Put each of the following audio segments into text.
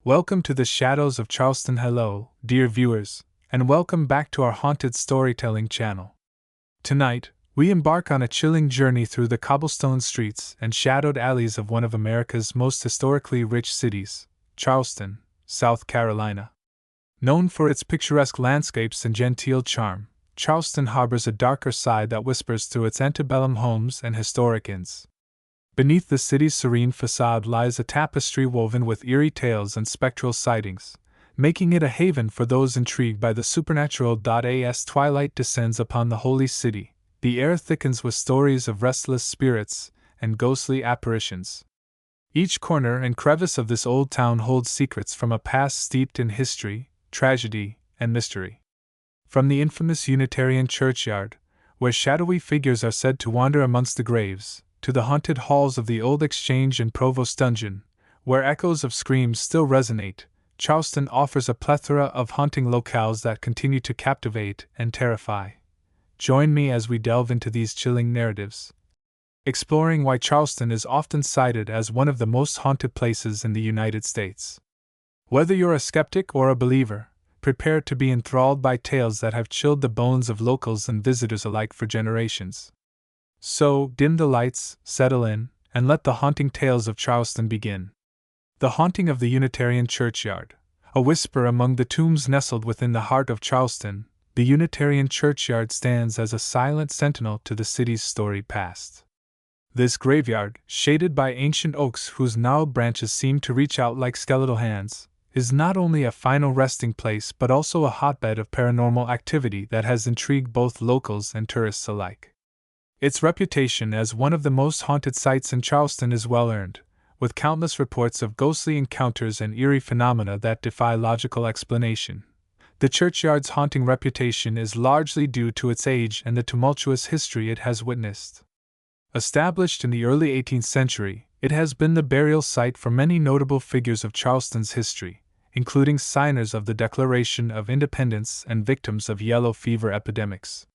Welcome to the Shadows of Charleston. Hello, dear viewers, and welcome back to our haunted storytelling channel. Tonight, we embark on a chilling journey through the cobblestone streets and shadowed alleys of one of America's most historically rich cities, Charleston, South Carolina. Known for its picturesque landscapes and genteel charm, Charleston harbors a darker side that whispers through its antebellum homes and historic inns. Beneath the city's serene facade lies a tapestry woven with eerie tales and spectral sightings, making it a haven for those intrigued by the supernatural. As twilight descends upon the holy city, the air thickens with stories of restless spirits and ghostly apparitions. Each corner and crevice of this old town holds secrets from a past steeped in history, tragedy, and mystery. From the infamous Unitarian Churchyard, where shadowy figures are said to wander amongst the graves, to the haunted halls of the old Exchange and Provost dungeon, where echoes of screams still resonate, Charleston offers a plethora of haunting locales that continue to captivate and terrify. Join me as we delve into these chilling narratives, exploring why Charleston is often cited as one of the most haunted places in the United States. Whether you're a skeptic or a believer, prepare to be enthralled by tales that have chilled the bones of locals and visitors alike for generations. So, dim the lights, settle in, and let the haunting tales of Charleston begin. The haunting of the Unitarian Churchyard. A whisper among the tombs nestled within the heart of Charleston, the Unitarian Churchyard stands as a silent sentinel to the city's storied past. This graveyard, shaded by ancient oaks whose gnarled branches seem to reach out like skeletal hands, is not only a final resting place but also a hotbed of paranormal activity that has intrigued both locals and tourists alike. Its reputation as one of the most haunted sites in Charleston is well earned, with countless reports of ghostly encounters and eerie phenomena that defy logical explanation. The churchyard's haunting reputation is largely due to its age and the tumultuous history it has witnessed. Established in the early 18th century, it has been the burial site for many notable figures of Charleston's history, including signers of the Declaration of Independence and victims of yellow fever epidemics.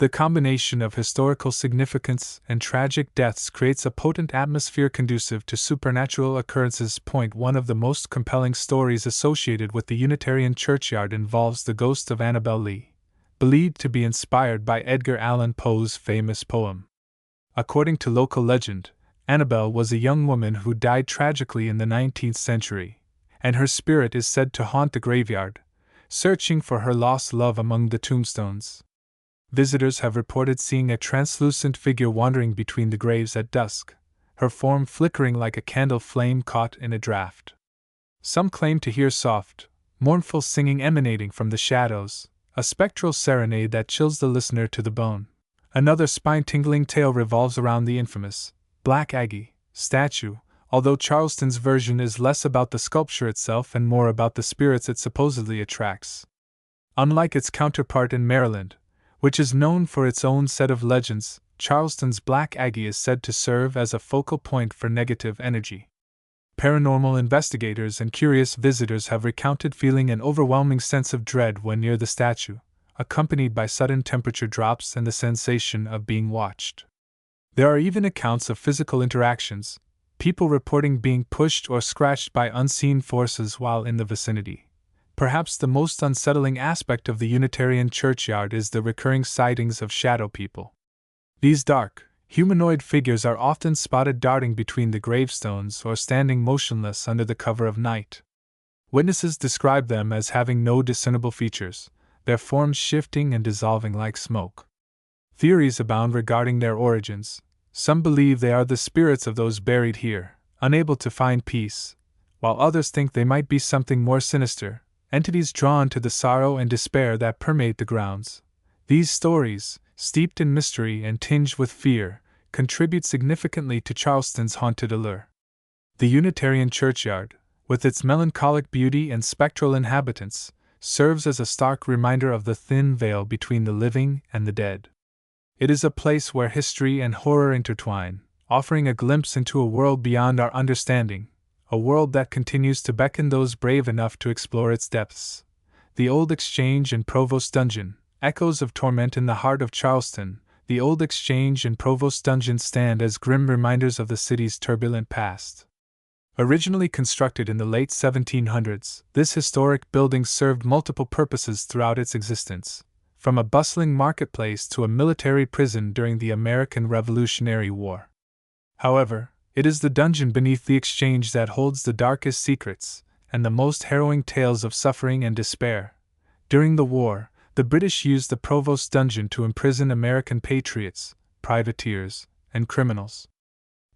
The combination of historical significance and tragic deaths creates a potent atmosphere conducive to supernatural occurrences. One of the most compelling stories associated with the Unitarian Churchyard involves the ghost of Annabel Lee, believed to be inspired by Edgar Allan Poe's famous poem. According to local legend, Annabel was a young woman who died tragically in the 19th century, and her spirit is said to haunt the graveyard, searching for her lost love among the tombstones. Visitors have reported seeing a translucent figure wandering between the graves at dusk, her form flickering like a candle flame caught in a draught. Some claim to hear soft, mournful singing emanating from the shadows, a spectral serenade that chills the listener to the bone. Another spine-tingling tale revolves around the infamous Black Aggie statue, although Charleston's version is less about the sculpture itself and more about the spirits it supposedly attracts. Unlike its counterpart in Maryland, which is known for its own set of legends, Charleston's Black Aggie is said to serve as a focal point for negative energy. Paranormal investigators and curious visitors have recounted feeling an overwhelming sense of dread when near the statue, accompanied by sudden temperature drops and the sensation of being watched. There are even accounts of physical interactions, people reporting being pushed or scratched by unseen forces while in the vicinity. Perhaps the most unsettling aspect of the Unitarian Churchyard is the recurring sightings of shadow people. These dark, humanoid figures are often spotted darting between the gravestones or standing motionless under the cover of night. Witnesses describe them as having no discernible features, their forms shifting and dissolving like smoke. Theories abound regarding their origins. Some believe they are the spirits of those buried here, unable to find peace, while others think they might be something more sinister, entities drawn to the sorrow and despair that permeate the grounds. These stories, steeped in mystery and tinged with fear, contribute significantly to Charleston's haunted allure. The Unitarian Churchyard, with its melancholic beauty and spectral inhabitants, serves as a stark reminder of the thin veil between the living and the dead. It is a place where history and horror intertwine, offering a glimpse into a world beyond our understanding, a world that continues to beckon those brave enough to explore its depths. The old Exchange and Provost dungeon, echoes of torment in the heart of Charleston. The old Exchange and Provost dungeon stand as grim reminders of the city's turbulent past. Originally constructed in the late 1700s, this historic building served multiple purposes throughout its existence, from a bustling marketplace to a military prison during the American Revolutionary War. However, it is the dungeon beneath the exchange that holds the darkest secrets and the most harrowing tales of suffering and despair. During the war, the British used the Provost dungeon to imprison American patriots, privateers, and criminals.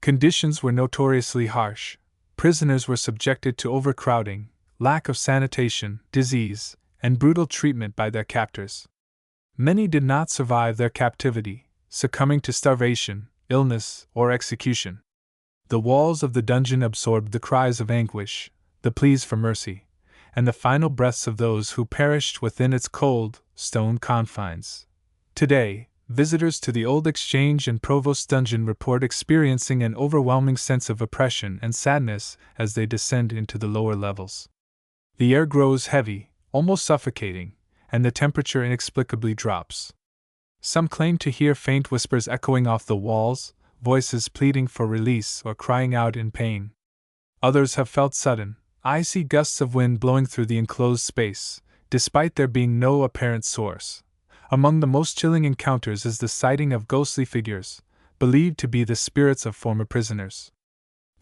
Conditions were notoriously harsh. Prisoners were subjected to overcrowding, lack of sanitation, disease, and brutal treatment by their captors. Many did not survive their captivity, succumbing to starvation, illness, or execution. The walls of the dungeon absorbed the cries of anguish, the pleas for mercy, and the final breaths of those who perished within its cold, stone confines. Today, visitors to the old Exchange and Provost dungeon report experiencing an overwhelming sense of oppression and sadness as they descend into the lower levels. The air grows heavy, almost suffocating, and the temperature inexplicably drops. Some claim to hear faint whispers echoing off the walls, voices pleading for release or crying out in pain. Others have felt sudden, icy gusts of wind blowing through the enclosed space, despite there being no apparent source. Among the most chilling encounters is the sighting of ghostly figures, believed to be the spirits of former prisoners.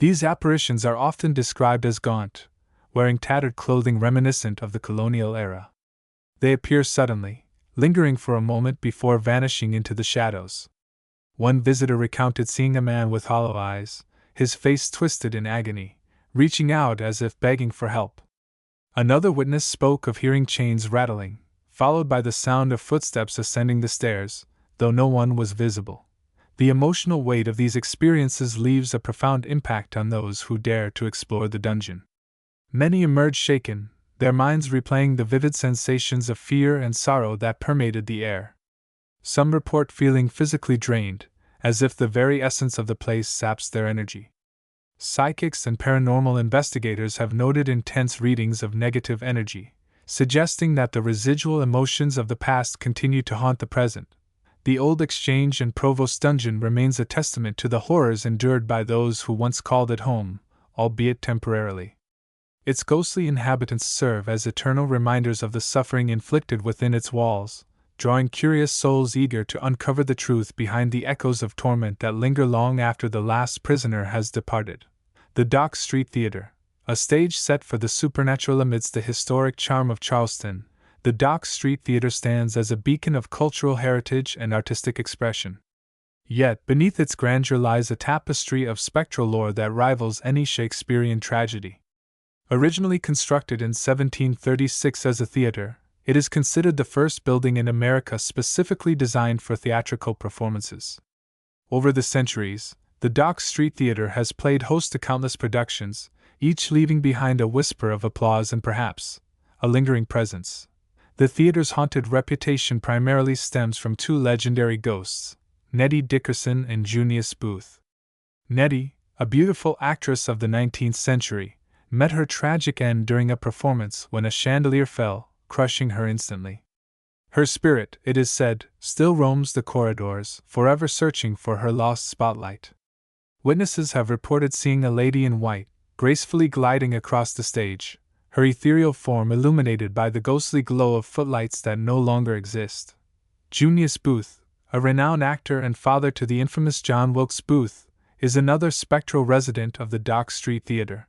These apparitions are often described as gaunt, wearing tattered clothing reminiscent of the colonial era. They appear suddenly, lingering for a moment before vanishing into the shadows. One visitor recounted seeing a man with hollow eyes, his face twisted in agony, reaching out as if begging for help. Another witness spoke of hearing chains rattling, followed by the sound of footsteps ascending the stairs, though no one was visible. The emotional weight of these experiences leaves a profound impact on those who dare to explore the dungeon. Many emerge shaken, their minds replaying the vivid sensations of fear and sorrow that permeated the air. Some report feeling physically drained, as if the very essence of the place saps their energy. Psychics and paranormal investigators have noted intense readings of negative energy, suggesting that the residual emotions of the past continue to haunt the present. The old Exchange and Provost dungeon remains a testament to the horrors endured by those who once called it home, albeit temporarily. Its ghostly inhabitants serve as eternal reminders of the suffering inflicted within its walls, drawing curious souls eager to uncover the truth behind the echoes of torment that linger long after the last prisoner has departed. The Dock Street Theater, a stage set for the supernatural amidst the historic charm of Charleston, the Dock Street Theater stands as a beacon of cultural heritage and artistic expression. Yet, beneath its grandeur lies a tapestry of spectral lore that rivals any Shakespearean tragedy. Originally constructed in 1736 as a theater, it is considered the first building in America specifically designed for theatrical performances. Over the centuries, the Dock Street Theater has played host to countless productions, each leaving behind a whisper of applause and perhaps a lingering presence. The theater's haunted reputation primarily stems from two legendary ghosts, Nettie Dickerson and Junius Booth. Nettie, a beautiful actress of the 19th century, met her tragic end during a performance when a chandelier fell, crushing her instantly. Her spirit, it is said, still roams the corridors, forever searching for her lost spotlight. Witnesses have reported seeing a lady in white, gracefully gliding across the stage, her ethereal form illuminated by the ghostly glow of footlights that no longer exist. Junius Booth, a renowned actor and father to the infamous John Wilkes Booth, is another spectral resident of the Dock Street Theater.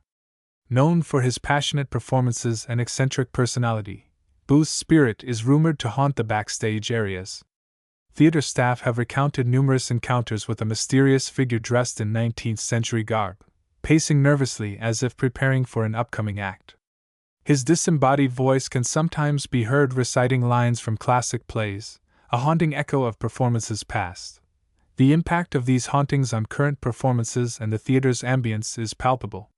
Known for his passionate performances and eccentric personality, Booth's spirit is rumored to haunt the backstage areas. Theater staff have recounted numerous encounters with a mysterious figure dressed in 19th century garb, pacing nervously as if preparing for an upcoming act. His disembodied voice can sometimes be heard reciting lines from classic plays, a haunting echo of performances past. The impact of these hauntings on current performances and the theater's ambience is palpable.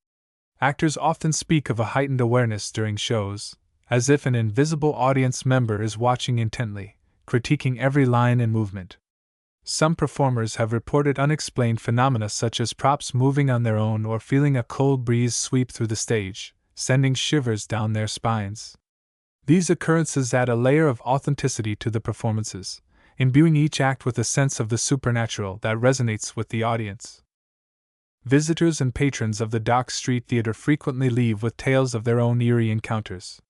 Actors often speak of a heightened awareness during shows, as if an invisible audience member is watching intently, critiquing every line and movement. Some performers have reported unexplained phenomena such as props moving on their own or feeling a cold breeze sweep through the stage, sending shivers down their spines. These occurrences add a layer of authenticity to the performances, imbuing each act with a sense of the supernatural that resonates with the audience. visitors and patrons of the Dock Street Theater frequently leave with tales of their own eerie encounters.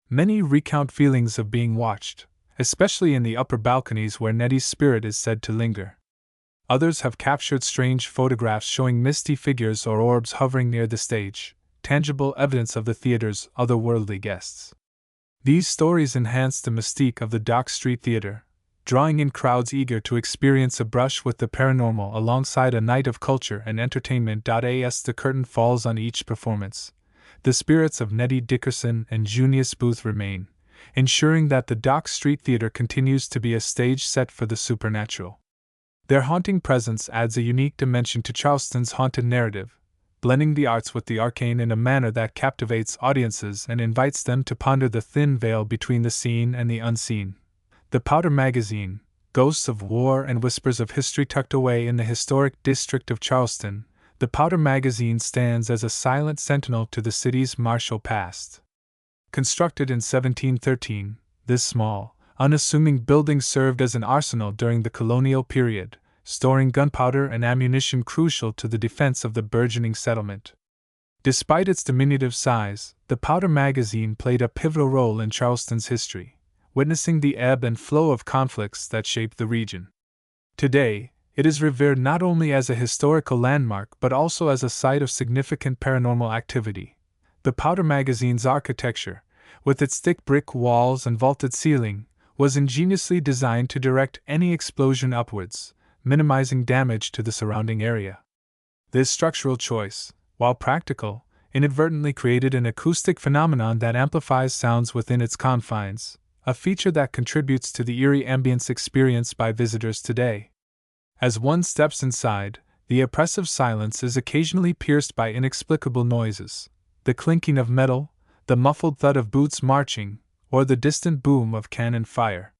Many recount feelings of being watched, especially in the upper balconies where Nettie's spirit is said to linger. Others have captured strange photographs showing misty figures or orbs hovering near the stage, tangible evidence of the theater's otherworldly guests. These stories enhance the mystique of the Dock Street Theater, drawing in crowds eager to experience a brush with the paranormal alongside a night of culture and entertainment. As the curtain falls on each performance, the spirits of Nettie Dickerson and Junius Booth remain, ensuring that the Dock Street Theater continues to be a stage set for the supernatural. Their haunting presence adds a unique dimension to Charleston's haunted narrative, blending the arts with the arcane in a manner that captivates audiences and invites them to ponder the thin veil between the seen and the unseen. The Powder Magazine, Ghosts of War and Whispers of History. Tucked away in the historic district of Charleston, the Powder Magazine stands as a silent sentinel to the city's martial past. Constructed in 1713, this small, unassuming building served as an arsenal during the colonial period, storing gunpowder and ammunition crucial to the defense of the burgeoning settlement. Despite its diminutive size, the Powder Magazine played a pivotal role in Charleston's history, witnessing the ebb and flow of conflicts that shaped the region. Today, it is revered not only as a historical landmark but also as a site of significant paranormal activity. The Powder Magazine's architecture, with its thick brick walls and vaulted ceiling, was ingeniously designed to direct any explosion upwards, minimizing damage to the surrounding area. This structural choice, while practical, inadvertently created an acoustic phenomenon that amplifies sounds within its confines, a feature that contributes to the eerie ambience experienced by visitors today. As one steps inside, the oppressive silence is occasionally pierced by inexplicable noises, the clinking of metal, the muffled thud of boots marching, or the distant boom of cannon fire.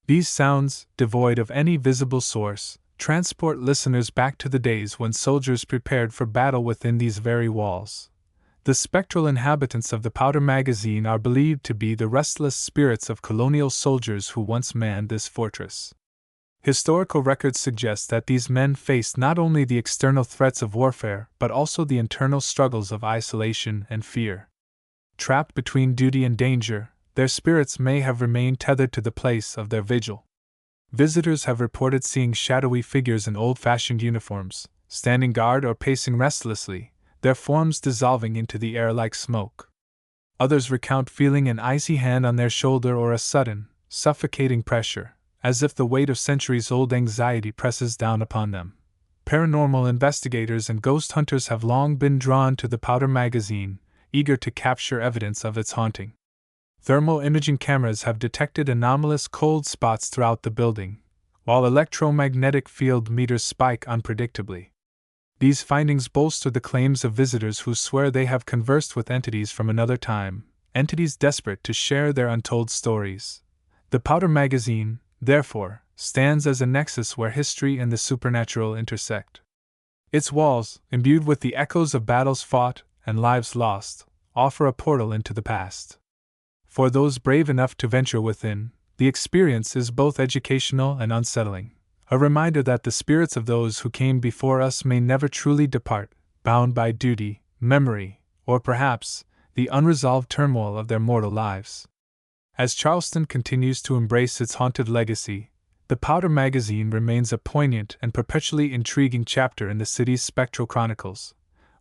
These sounds, devoid of any visible source, transport listeners back to the days when soldiers prepared for battle within these very walls. The spectral inhabitants of the Powder Magazine are believed to be the restless spirits of colonial soldiers who once manned this fortress. Historical records suggest that these men faced not only the external threats of warfare but also the internal struggles of isolation and fear. Trapped between duty and danger, their spirits may have remained tethered to the place of their vigil. Visitors have reported seeing shadowy figures in old-fashioned uniforms, standing guard or pacing restlessly, their forms dissolving into the air like smoke. Others recount feeling an icy hand on their shoulder or a sudden, suffocating pressure, as if the weight of centuries-old anxiety presses down upon them. Paranormal investigators and ghost hunters have long been drawn to the Powder Magazine, eager to capture evidence of its haunting. Thermal imaging cameras have detected anomalous cold spots throughout the building, while electromagnetic field meters spike unpredictably. These findings bolster the claims of visitors who swear they have conversed with entities from another time, entities desperate to share their untold stories. The Powder Magazine, therefore, stands as a nexus where history and the supernatural intersect. Its walls, imbued with the echoes of battles fought and lives lost, offer a portal into the past. For those brave enough to venture within, the experience is both educational and unsettling, a reminder that the spirits of those who came before us may never truly depart, bound by duty, memory, or perhaps, the unresolved turmoil of their mortal lives. As Charleston continues to embrace its haunted legacy, the Powder Magazine remains a poignant and perpetually intriguing chapter in the city's spectral chronicles.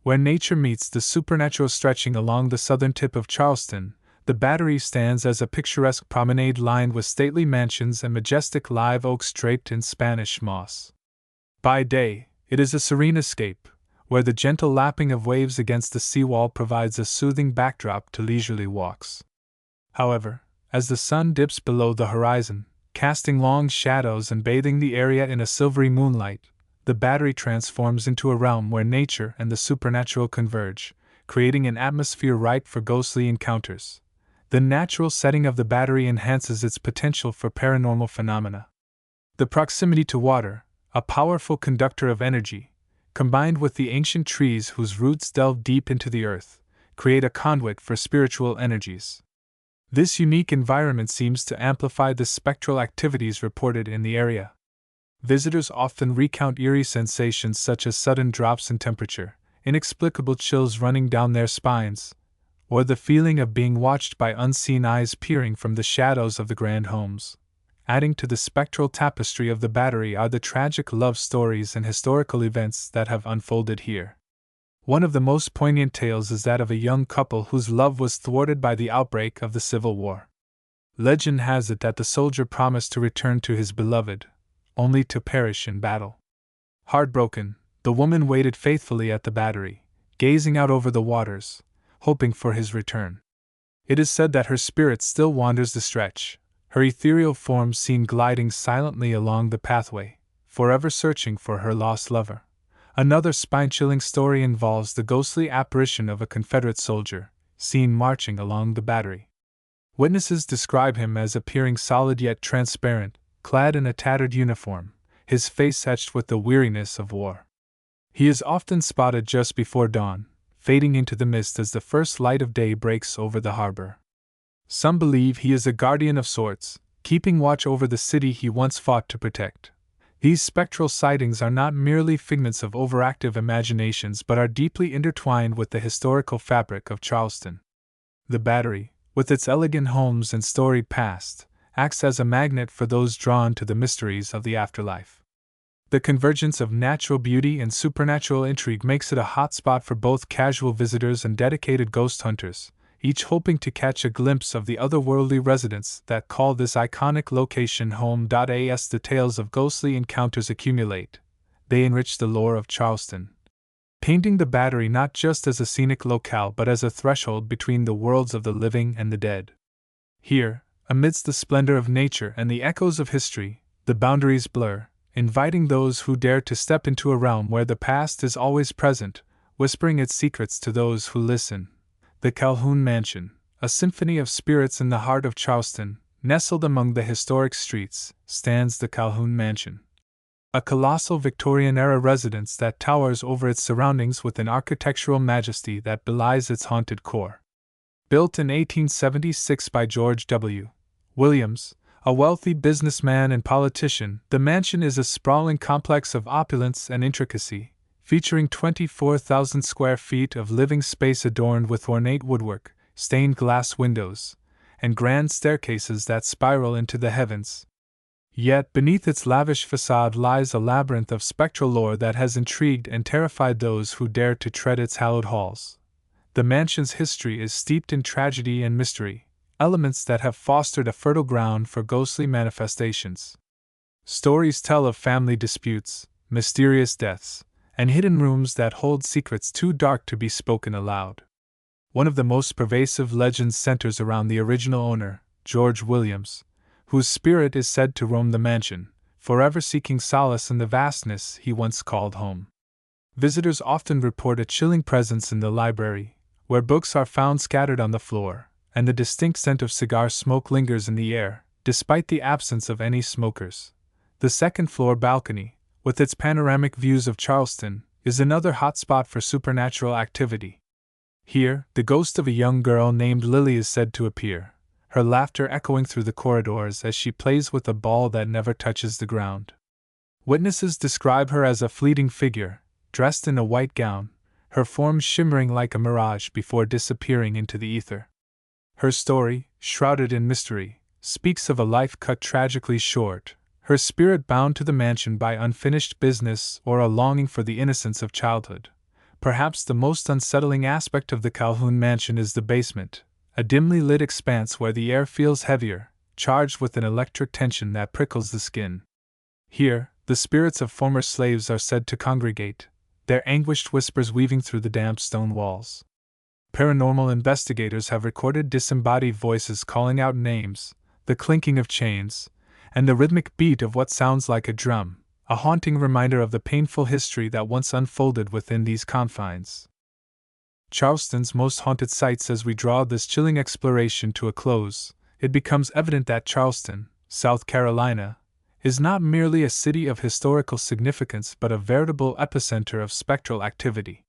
Where nature meets the supernatural. Stretching along the southern tip of Charleston, the Battery stands as a picturesque promenade lined with stately mansions and majestic live oaks draped in Spanish moss. By day, it is a serene escape, where the gentle lapping of waves against the seawall provides a soothing backdrop to leisurely walks. However, as the sun dips below the horizon, casting long shadows and bathing the area in a silvery moonlight, the Battery transforms into a realm where nature and the supernatural converge, creating an atmosphere ripe for ghostly encounters. The natural setting of the Battery enhances its potential for paranormal phenomena. The proximity to water, a powerful conductor of energy, combined with the ancient trees whose roots delve deep into the earth, create a conduit for spiritual energies. This unique environment seems to amplify the spectral activities reported in the area. Visitors often recount eerie sensations such as sudden drops in temperature, inexplicable chills running down their spines, or the feeling of being watched by unseen eyes peering from the shadows of the grand homes. Adding to the spectral tapestry of the Battery are the tragic love stories and historical events that have unfolded here. One of the most poignant tales is that of a young couple whose love was thwarted by the outbreak of the Civil War. Legend has it that the soldier promised to return to his beloved, only to perish in battle. Heartbroken, the woman waited faithfully at the Battery, gazing out over the waters, hoping for his return. It is said that her spirit still wanders the stretch, her ethereal form seen gliding silently along the pathway, forever searching for her lost lover. Another spine-chilling story involves the ghostly apparition of a Confederate soldier, seen marching along the Battery. Witnesses describe him as appearing solid yet transparent, clad in a tattered uniform, his face etched with the weariness of war. He is often spotted just before dawn, fading into the mist as the first light of day breaks over the harbor. Some believe he is a guardian of sorts, keeping watch over the city he once fought to protect. These spectral sightings are not merely figments of overactive imaginations but are deeply intertwined with the historical fabric of Charleston. The Battery, with its elegant homes and storied past, acts as a magnet for those drawn to the mysteries of the afterlife. The convergence of natural beauty and supernatural intrigue makes it a hotspot for both casual visitors and dedicated ghost hunters, each hoping to catch a glimpse of the otherworldly residents that call this iconic location home. As the tales of ghostly encounters accumulate, they enrich the lore of Charleston, painting the Battery not just as a scenic locale but as a threshold between the worlds of the living and the dead. Here, amidst the splendor of nature and the echoes of history, the boundaries blur, inviting those who dare to step into a realm where the past is always present, whispering its secrets to those who listen. The Calhoun Mansion, a symphony of spirits in the heart of Charleston, nestled among the historic streets, stands the Calhoun Mansion. A colossal Victorian-era residence that towers over its surroundings with an architectural majesty that belies its haunted core. Built in 1876 by George W. Williams, a wealthy businessman and politician, the mansion is a sprawling complex of opulence and intricacy, featuring 24,000 square feet of living space adorned with ornate woodwork, stained glass windows, and grand staircases that spiral into the heavens. Yet beneath its lavish facade lies a labyrinth of spectral lore that has intrigued and terrified those who dare to tread its hallowed halls. The mansion's history is steeped in tragedy and mystery, elements that have fostered a fertile ground for ghostly manifestations. Stories tell of family disputes, mysterious deaths, and hidden rooms that hold secrets too dark to be spoken aloud. One of the most pervasive legends centers around the original owner, George Williams, whose spirit is said to roam the mansion, forever seeking solace in the vastness he once called home. Visitors often report a chilling presence in the library, where books are found scattered on the floor, and the distinct scent of cigar smoke lingers in the air, despite the absence of any smokers. The second-floor balcony, with its panoramic views of Charleston, is another hotspot for supernatural activity. Here, the ghost of a young girl named Lily is said to appear, her laughter echoing through the corridors as she plays with a ball that never touches the ground. Witnesses describe her as a fleeting figure, dressed in a white gown, her form shimmering like a mirage before disappearing into the ether. Her story, shrouded in mystery, speaks of a life cut tragically short, her spirit bound to the mansion by unfinished business or a longing for the innocence of childhood. Perhaps the most unsettling aspect of the Calhoun Mansion is the basement, a dimly lit expanse where the air feels heavier, charged with an electric tension that prickles the skin. Here, the spirits of former slaves are said to congregate, their anguished whispers weaving through the damp stone walls. Paranormal investigators have recorded disembodied voices calling out names, the clinking of chains, and the rhythmic beat of what sounds like a drum, a haunting reminder of the painful history that once unfolded within these confines. Charleston's most haunted sites. As we draw this chilling exploration to a close, it becomes evident that Charleston, South Carolina, is not merely a city of historical significance but a veritable epicenter of spectral activity.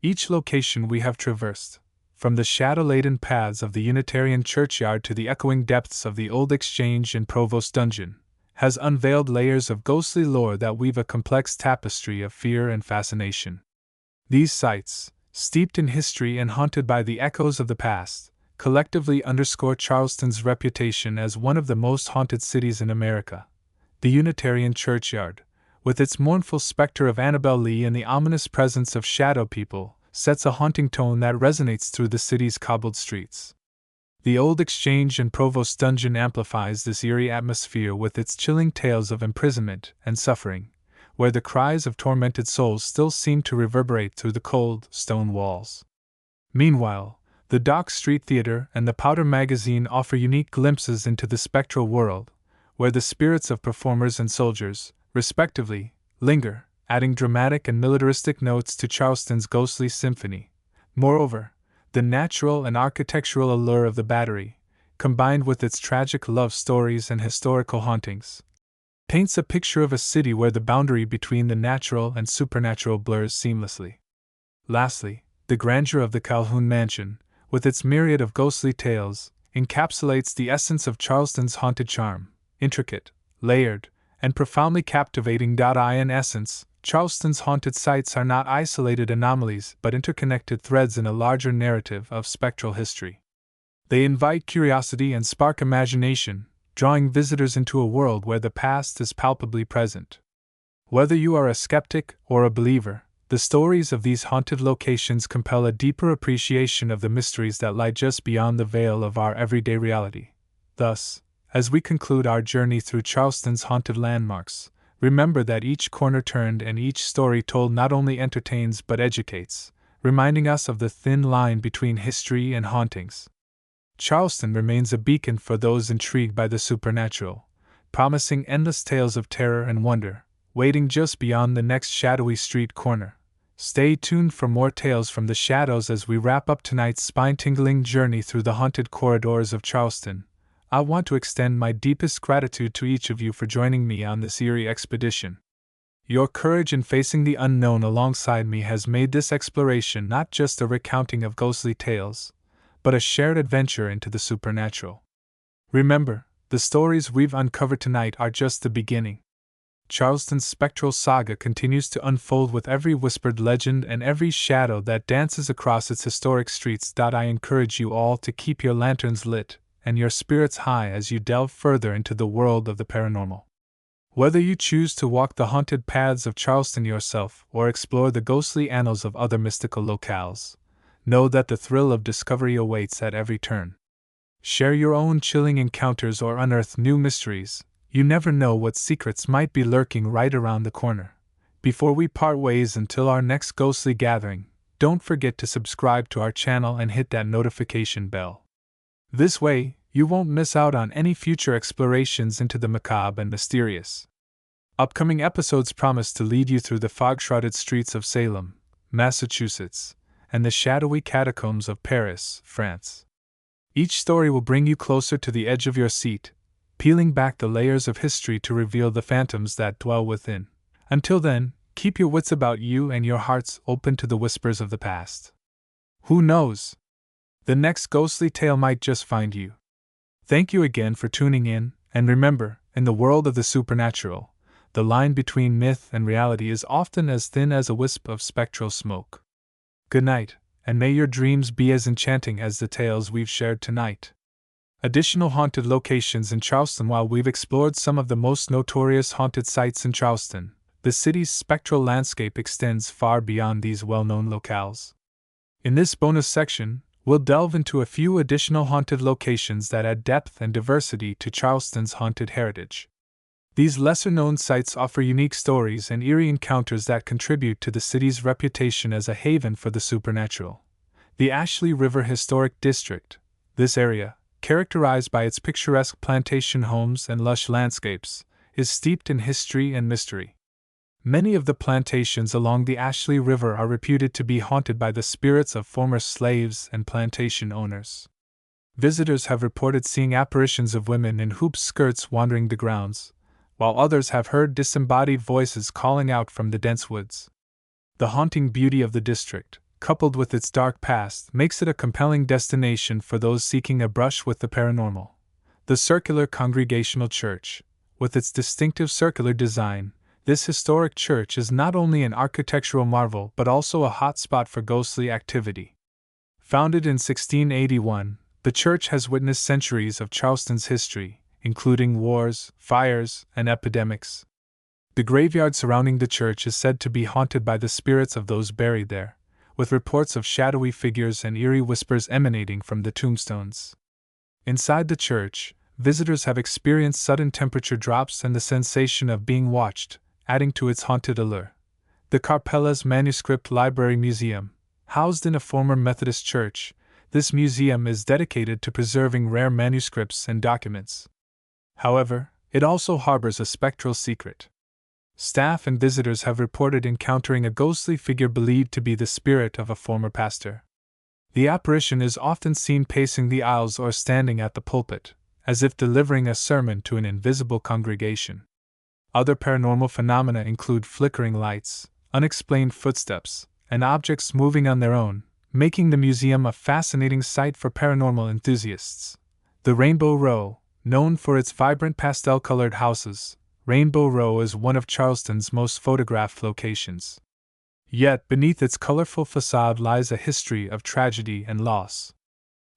Each location we have traversed, from the shadow-laden paths of the Unitarian churchyard to the echoing depths of the old exchange and Provost dungeon, has unveiled layers of ghostly lore that weave a complex tapestry of fear and fascination. These sites, steeped in history and haunted by the echoes of the past, collectively underscore Charleston's reputation as one of the most haunted cities in America. The Unitarian Churchyard, with its mournful specter of Annabel Lee and the ominous presence of shadow people, sets a haunting tone that resonates through the city's cobbled streets. The old Exchange and Provost dungeon amplifies this eerie atmosphere with its chilling tales of imprisonment and suffering, where the cries of tormented souls still seem to reverberate through the cold, stone walls. Meanwhile, the Dock Street Theater and the Powder Magazine offer unique glimpses into the spectral world, where the spirits of performers and soldiers, respectively, linger, adding dramatic and militaristic notes to Charleston's ghostly symphony. Moreover, the natural and architectural allure of the Battery, combined with its tragic love stories and historical hauntings, paints a picture of a city where the boundary between the natural and supernatural blurs seamlessly. Lastly, the grandeur of the Calhoun Mansion, with its myriad of ghostly tales, encapsulates the essence of Charleston's haunted charm, intricate, layered, and profoundly captivating. In essence, Charleston's haunted sites are not isolated anomalies but interconnected threads in a larger narrative of spectral history. They invite curiosity and spark imagination, drawing visitors into a world where the past is palpably present. Whether you are a skeptic or a believer, the stories of these haunted locations compel a deeper appreciation of the mysteries that lie just beyond the veil of our everyday reality. Thus, as we conclude our journey through Charleston's haunted landmarks, remember that each corner turned and each story told not only entertains but educates, reminding us of the thin line between history and hauntings. Charleston remains a beacon for those intrigued by the supernatural, promising endless tales of terror and wonder, waiting just beyond the next shadowy street corner. Stay tuned for more tales from the shadows as we wrap up tonight's spine-tingling journey through the haunted corridors of Charleston. I want to extend my deepest gratitude to each of you for joining me on this eerie expedition. Your courage in facing the unknown alongside me has made this exploration not just a recounting of ghostly tales, but a shared adventure into the supernatural. Remember, the stories we've uncovered tonight are just the beginning. Charleston's spectral saga continues to unfold with every whispered legend and every shadow that dances across its historic streets. I encourage you all to keep your lanterns lit and your spirits high as you delve further into the world of the paranormal. Whether you choose to walk the haunted paths of Charleston yourself or explore the ghostly annals of other mystical locales, know that the thrill of discovery awaits at every turn. Share your own chilling encounters or unearth new mysteries. You never know what secrets might be lurking right around the corner. Before we part ways until our next ghostly gathering, don't forget to subscribe to our channel and hit that notification bell. This way, you won't miss out on any future explorations into the macabre and mysterious. Upcoming episodes promise to lead you through the fog-shrouded streets of Salem, Massachusetts, and the shadowy catacombs of Paris, France. Each story will bring you closer to the edge of your seat, peeling back the layers of history to reveal the phantoms that dwell within. Until then, keep your wits about you and your hearts open to the whispers of the past. Who knows? The next ghostly tale might just find you. Thank you again for tuning in, and remember, in the world of the supernatural, the line between myth and reality is often as thin as a wisp of spectral smoke. Good night, and may your dreams be as enchanting as the tales we've shared tonight. Additional haunted locations in Charleston. While we've explored some of the most notorious haunted sites in Charleston, the city's spectral landscape extends far beyond these well-known locales. In this bonus section, we'll delve into a few additional haunted locations that add depth and diversity to Charleston's haunted heritage. These lesser-known sites offer unique stories and eerie encounters that contribute to the city's reputation as a haven for the supernatural. The Ashley River Historic District. This area, characterized by its picturesque plantation homes and lush landscapes, is steeped in history and mystery. Many of the plantations along the Ashley River are reputed to be haunted by the spirits of former slaves and plantation owners. Visitors have reported seeing apparitions of women in hoop skirts wandering the grounds, while others have heard disembodied voices calling out from the dense woods. The haunting beauty of the district, coupled with its dark past, makes it a compelling destination for those seeking a brush with the paranormal. The Circular Congregational Church, with its distinctive circular design, this historic church is not only an architectural marvel but also a hotspot for ghostly activity. Founded in 1681, the church has witnessed centuries of Charleston's history, including wars, fires, and epidemics. The graveyard surrounding the church is said to be haunted by the spirits of those buried there, with reports of shadowy figures and eerie whispers emanating from the tombstones. Inside the church, visitors have experienced sudden temperature drops and the sensation of being watched, adding to its haunted allure. The Carpella's Manuscript Library Museum, housed in a former Methodist church, this museum is dedicated to preserving rare manuscripts and documents. However, it also harbors a spectral secret. Staff and visitors have reported encountering a ghostly figure believed to be the spirit of a former pastor. The apparition is often seen pacing the aisles or standing at the pulpit, as if delivering a sermon to an invisible congregation. Other paranormal phenomena include flickering lights, unexplained footsteps, and objects moving on their own, making the museum a fascinating sight for paranormal enthusiasts. The Rainbow Row, known for its vibrant pastel-colored houses, Rainbow Row is one of Charleston's most photographed locations. Yet beneath its colorful facade lies a history of tragedy and loss.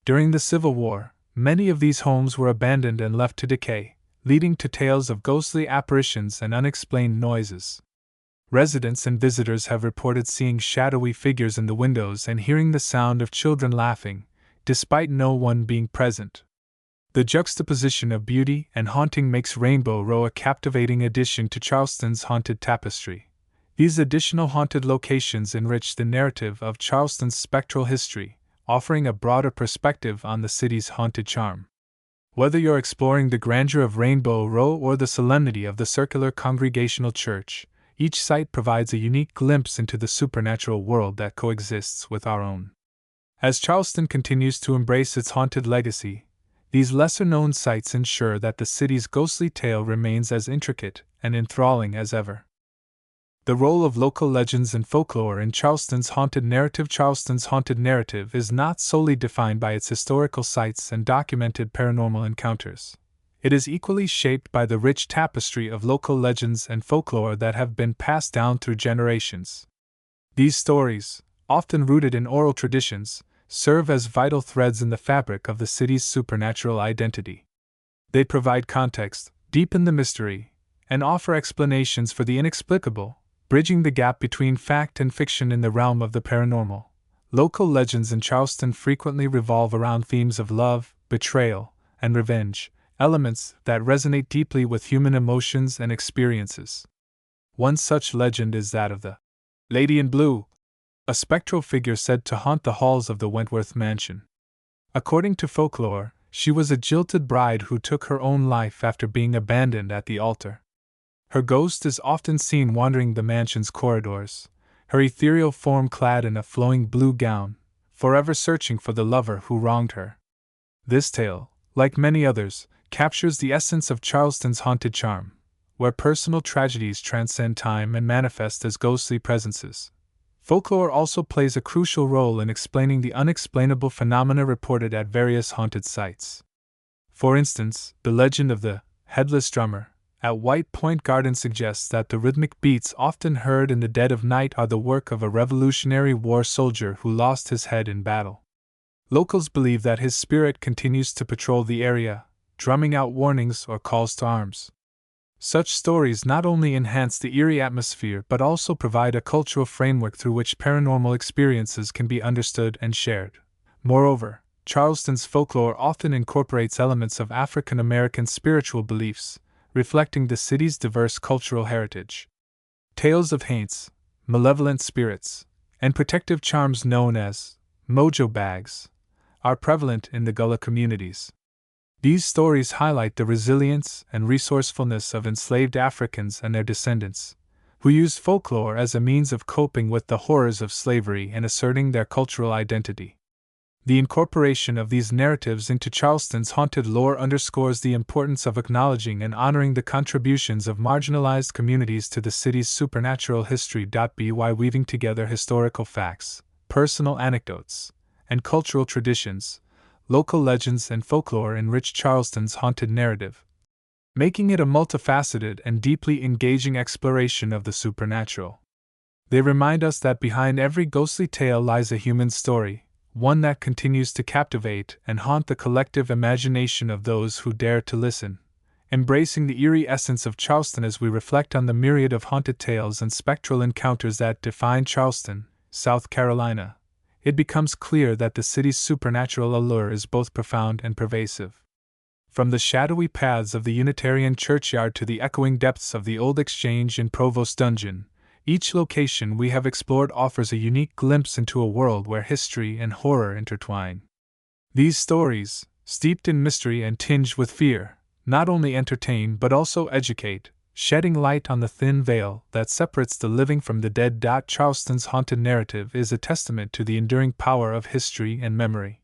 During the Civil War, many of these homes were abandoned and left to decay, leading to tales of ghostly apparitions and unexplained noises. Residents and visitors have reported seeing shadowy figures in the windows and hearing the sound of children laughing, despite no one being present. The juxtaposition of beauty and haunting makes Rainbow Row a captivating addition to Charleston's haunted tapestry. These additional haunted locations enrich the narrative of Charleston's spectral history, offering a broader perspective on the city's haunted charm. Whether you're exploring the grandeur of Rainbow Row or the solemnity of the Circular Congregational Church, each site provides a unique glimpse into the supernatural world that coexists with our own. As Charleston continues to embrace its haunted legacy, these lesser-known sites ensure that the city's ghostly tale remains as intricate and enthralling as ever. The role of local legends and folklore in Charleston's haunted narrative. Charleston's haunted narrative is not solely defined by its historical sites and documented paranormal encounters. It is equally shaped by the rich tapestry of local legends and folklore that have been passed down through generations. These stories, often rooted in oral traditions, serve as vital threads in the fabric of the city's supernatural identity. They provide context, deepen the mystery, and offer explanations for the inexplicable, bridging the gap between fact and fiction in the realm of the paranormal. Local legends in Charleston frequently revolve around themes of love, betrayal, and revenge, elements that resonate deeply with human emotions and experiences. One such legend is that of the Lady in Blue, a spectral figure said to haunt the halls of the Wentworth mansion. According to folklore, she was a jilted bride who took her own life after being abandoned at the altar. Her ghost is often seen wandering the mansion's corridors, her ethereal form clad in a flowing blue gown, forever searching for the lover who wronged her. This tale, like many others, captures the essence of Charleston's haunted charm, where personal tragedies transcend time and manifest as ghostly presences. Folklore also plays a crucial role in explaining the unexplainable phenomena reported at various haunted sites. For instance, the legend of the Headless Drummer at White Point Garden suggests that the rhythmic beats often heard in the dead of night are the work of a Revolutionary War soldier who lost his head in battle. Locals believe that his spirit continues to patrol the area, drumming out warnings or calls to arms. Such stories not only enhance the eerie atmosphere but also provide a cultural framework through which paranormal experiences can be understood and shared. Moreover, Charleston's folklore often incorporates elements of African American spiritual beliefs, reflecting the city's diverse cultural heritage. Tales of haunts, malevolent spirits, and protective charms known as mojo bags are prevalent in the Gullah communities. These stories highlight the resilience and resourcefulness of enslaved Africans and their descendants, who used folklore as a means of coping with the horrors of slavery and asserting their cultural identity. The incorporation of these narratives into Charleston's haunted lore underscores the importance of acknowledging and honoring the contributions of marginalized communities to the city's supernatural history. By weaving together historical facts, personal anecdotes, and cultural traditions, local legends and folklore enrich Charleston's haunted narrative. making it a multifaceted and deeply engaging exploration of the supernatural. They remind us that behind every ghostly tale lies a human story, one that continues to captivate and haunt the collective imagination of those who dare to listen. Embracing the eerie essence of Charleston as we reflect on the myriad of haunted tales and spectral encounters that define Charleston, South Carolina, it becomes clear that the city's supernatural allure is both profound and pervasive. From the shadowy paths of the Unitarian churchyard to the echoing depths of the old exchange in Provost dungeon, each location we have explored offers a unique glimpse into a world where history and horror intertwine. These stories, steeped in mystery and tinged with fear, not only entertain but also educate, shedding light on the thin veil that separates the living from the dead. Charleston's haunted narrative is a testament to the enduring power of history and memory.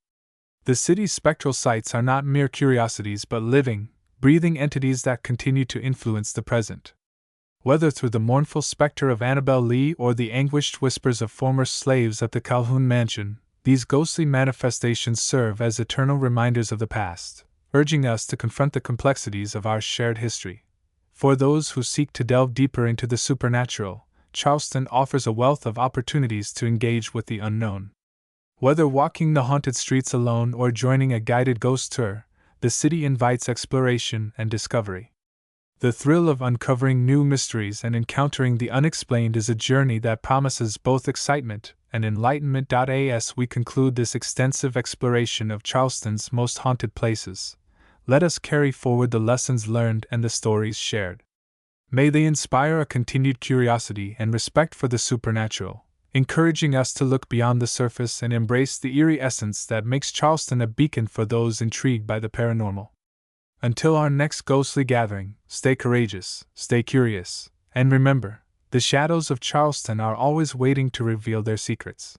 The city's spectral sights are not mere curiosities but living, breathing entities that continue to influence the present. Whether through the mournful specter of Annabel Lee or the anguished whispers of former slaves at the Calhoun Mansion, these ghostly manifestations serve as eternal reminders of the past, urging us to confront the complexities of our shared history. For those who seek to delve deeper into the supernatural, Charleston offers a wealth of opportunities to engage with the unknown. Whether walking the haunted streets alone or joining a guided ghost tour, the city invites exploration and discovery. The thrill of uncovering new mysteries and encountering the unexplained is a journey that promises both excitement and enlightenment. As we conclude this extensive exploration of Charleston's most haunted places, let us carry forward the lessons learned and the stories shared. May they inspire a continued curiosity and respect for the supernatural, encouraging us to look beyond the surface and embrace the eerie essence that makes Charleston a beacon for those intrigued by the paranormal. Until our next ghostly gathering, stay courageous, stay curious, and remember, the shadows of Charleston are always waiting to reveal their secrets.